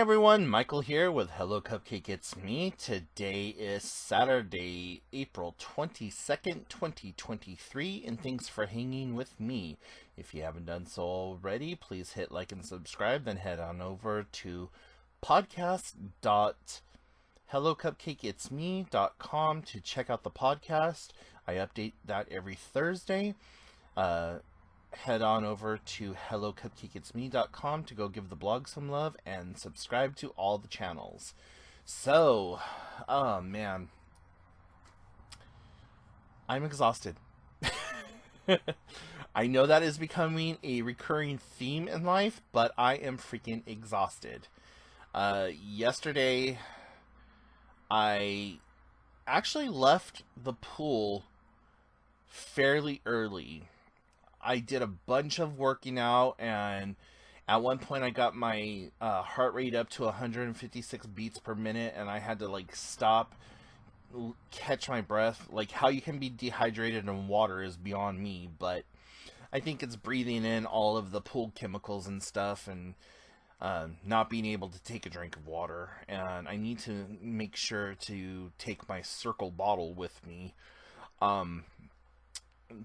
everyone, Michael here with Hello Cupcake It's Me. Today is Saturday, April 22nd, 2023, and thanks for hanging with me. If you haven't done so already, please hit like and subscribe, then head on over to podcast.hellocupcakeitsme.com to check out the podcast. I update that every Thursday. Head on over to hellocupcakeitsme.com to go give the blog some love and subscribe to all the channels. So, oh man, I'm exhausted. I know that is becoming a recurring theme in life, but I am freaking exhausted. Yesterday, I actually left the pool fairly early. I did a bunch of working out, and at one point I got my heart rate up to 156 beats per minute, and I had to like stop, catch my breath. Like, how you can be dehydrated in water is beyond me, but I think it's breathing in all of the pool chemicals and stuff, and not being able to take a drink of water. And I need to make sure to take my circle bottle with me.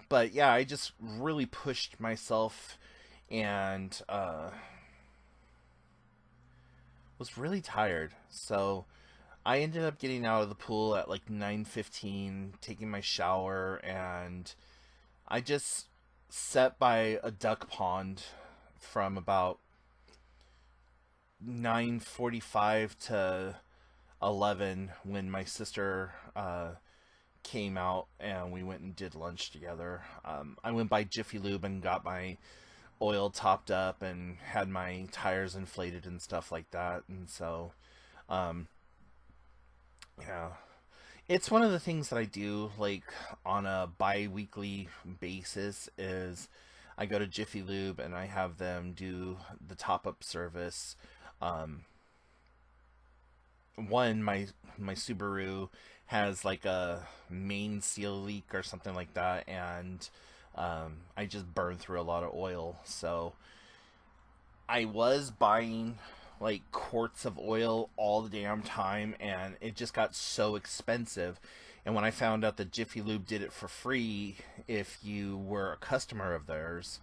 But yeah, I just really pushed myself, and was really tired. So I ended up getting out of the pool at like 9:15, taking my shower, and I just sat by a duck pond from about 9:45 to 11 when my sister came out and we went and did lunch together. I went by Jiffy Lube and got my oil topped up and had my tires inflated and stuff like that. And so, um, yeah, it's one of the things that I do like on a bi-weekly basis is I go to Jiffy Lube and I have them do the top-up service. Um, my Subaru has like a main seal leak or something like that, and I just burned through a lot of oil. So I was buying like quarts of oil all the damn time, and it just got so expensive. And when I found out that Jiffy Lube did it for free if you were a customer of theirs,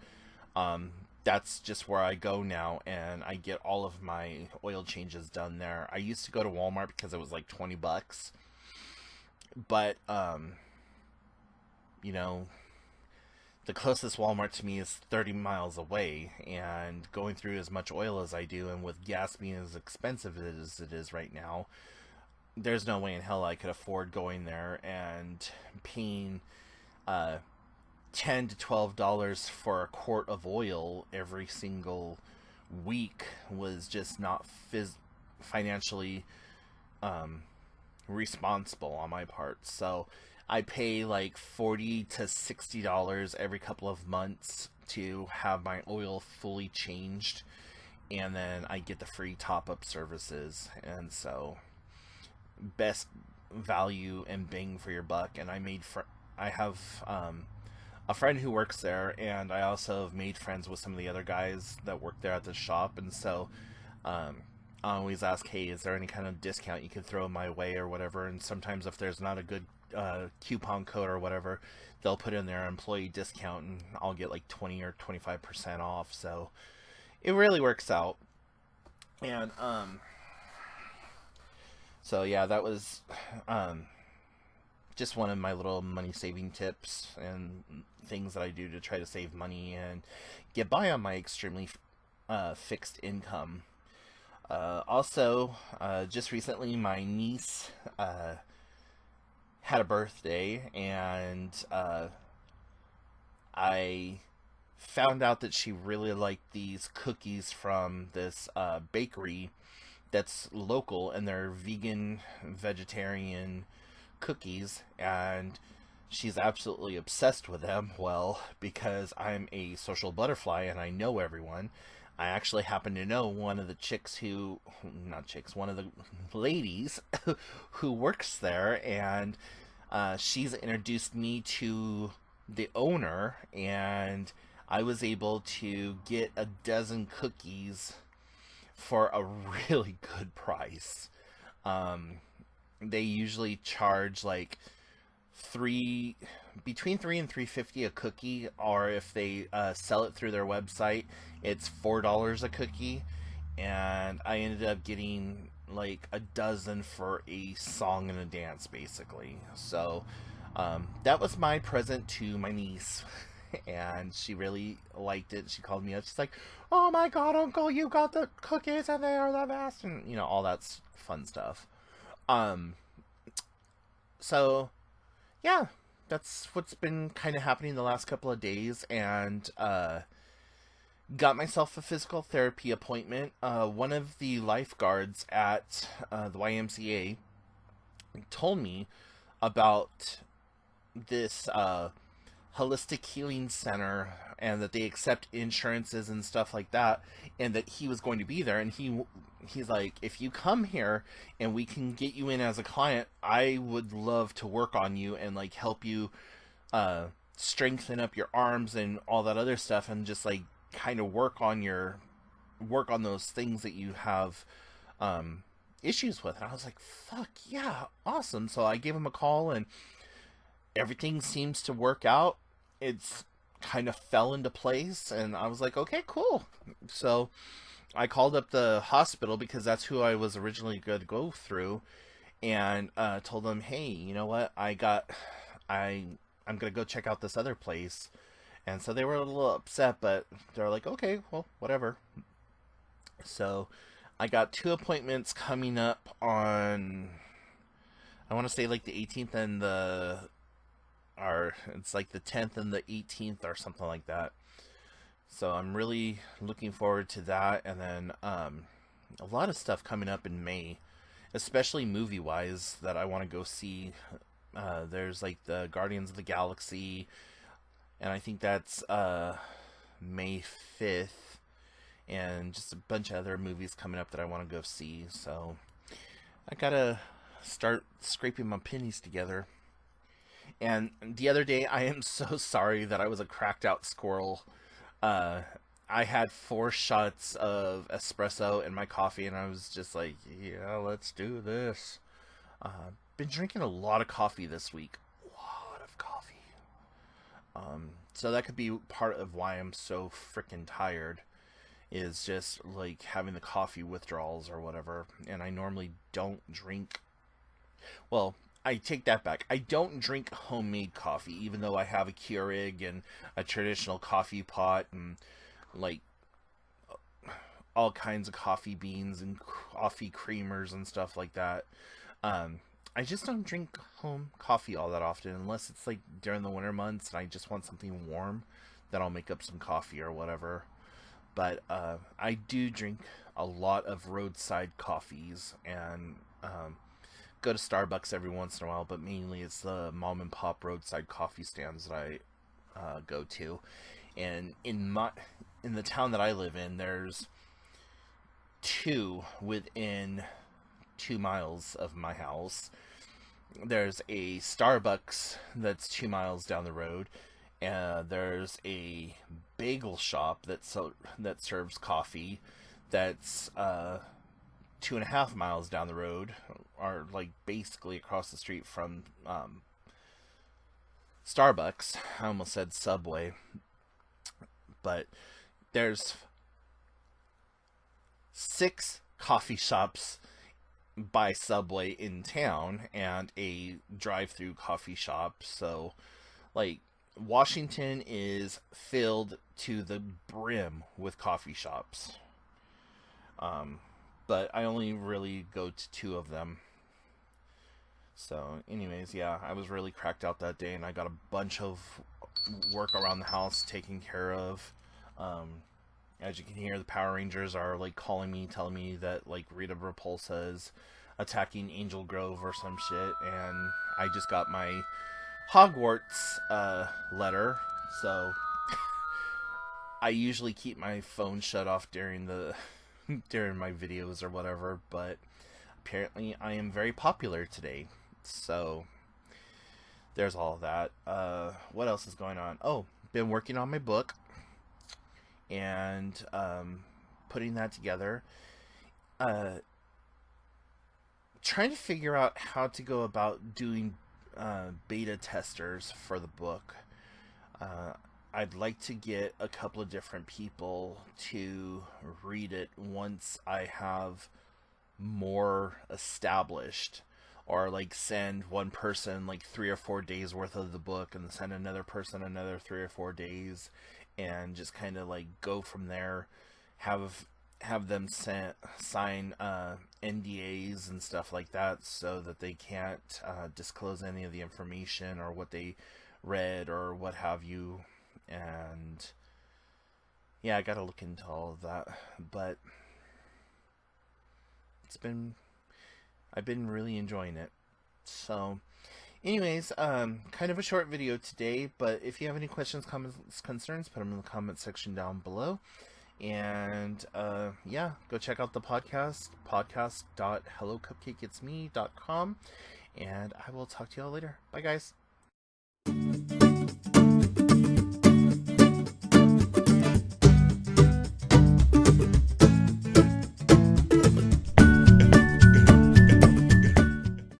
um, that's just where I go now, and I get all of my oil changes done there. I used to go to Walmart because it was like $20, but you know, the closest Walmart to me is 30 miles away, and going through as much oil as I do, and with gas being as expensive as it is right now, there's no way in hell I could afford going there and paying uh, $10 to $12 for a quart of oil every single week was just not financially um, responsible on my part. So I pay like $40 to $60 every couple of months to have my oil fully changed, and then I get the free top-up services. And so, best value and bang for your buck. And I have a friend who works there, and I also have made friends with some of the other guys that work there at the shop. And so um, I always ask, hey, is there any kind of discount you can throw my way or whatever? And sometimes if there's not a good coupon code or whatever, they'll put in their employee discount, and I'll get like 20 or 25% off. So it really works out. And so yeah, that was um, just one of my little money saving tips and things that I do to try to save money and get by on my extremely fixed income. Just recently, my niece had a birthday, and I found out that she really liked these cookies from this bakery that's local, and they're vegan, vegetarian cookies, and she's absolutely obsessed with them. Well, because I'm a social butterfly and I know everyone, I actually happen to know one of the not chicks, one of the ladies who works there, and she's introduced me to the owner, and I was able to get a dozen cookies for a really good price. Um, they usually charge like three between 3 and 3.50 a cookie, or if they sell it through their website, it's $4 a cookie. And I ended up getting like a dozen for a song and a dance, basically. So that was my present to my niece. And she really liked it. She called me up. She's like, "Oh my God, Uncle, you got the cookies and they are the best," and all that's fun stuff. Um, so yeah, that's what's been kind of happening the last couple of days, and got myself a physical therapy appointment. One of the lifeguards at the YMCA told me about this holistic healing center, and that they accept insurances and stuff like that, and that he was going to be there. And he's like, "If you come here and we can get you in as a client, I would love to work on you and like help you strengthen up your arms and all that other stuff, and just like kind of work on those things that you have issues with." And I was like, "Fuck yeah, awesome!" So I gave him a call, and everything seems to work out. It's kind of fell into place, and I was like, "Okay, cool." So I called up the hospital, because that's who I was originally going to go through, and told them, "Hey, you know what? I'm gonna go check out this other place." And so they were a little upset, but they're like, "Okay, well, whatever." So I got two appointments coming up on, I want to say like the 18th and it's like the 10th and the 18th or something like that. So I'm really looking forward to that. And then a lot of stuff coming up in May, especially movie wise, that I want to go see. There's like the Guardians of the Galaxy, and I think that's May 5th, and just a bunch of other movies coming up that I want to go see. So I gotta start scraping my pennies together. And the other day, I am so sorry that I was a cracked out squirrel. Uh, I had 4 shots of espresso in my coffee, and I was just like, "Yeah, let's do this." Been drinking a lot of coffee this week. A lot of coffee. So that could be part of why I'm so freaking tired, is just like having the coffee withdrawals or whatever. And I normally don't drink. Well, I take that back. I don't drink homemade coffee, even though I have a Keurig and a traditional coffee pot and like all kinds of coffee beans and coffee creamers and stuff like that. I just don't drink home coffee all that often, unless it's like during the winter months and I just want something warm. Then I'll make up some coffee or whatever. But I do drink a lot of roadside coffees, and go to Starbucks every once in a while, but mainly it's the mom and pop roadside coffee stands that I go to. And in the town that I live in, there's two within 2 miles of my house. There's a Starbucks that's 2 miles down the road. There's a bagel shop that serves coffee that's 2.5 miles down the road, or like basically across the street from Starbucks. I almost said Subway, but there's 6 coffee shops by Subway in town, and a drive-through coffee shop. So like Washington is filled to the brim with coffee shops. But I only really go to 2 of them. So anyways, yeah, I was really cracked out that day, and I got a bunch of work around the house taken care of. As you can hear, the Power Rangers are like calling me, telling me that like Rita Repulsa is attacking Angel Grove or some shit, and I just got my Hogwarts letter. So I usually keep my phone shut off during during my videos or whatever, but apparently I am very popular today. So there's all of that. What else is going on? Oh, been working on my book, and putting that together. uh, trying to figure out how to go about doing beta testers for the book. Uh, I'd like to get a couple of different people to read it once I have more established, or like send one person like 3 or 4 days worth of the book and send another person another 3 or 4 days, and just kind of like go from there. Have them sign NDAs and stuff like that so that they can't disclose any of the information or what they read or what have you. And yeah, I gotta look into all of that. But it's been I've been really enjoying it. So, anyways, kind of a short video today, but if you have any questions, comments, concerns, put them in the comment section down below. And yeah, go check out the podcast.hellocupcakeitsme.com, and I will talk to y'all later. Bye, guys.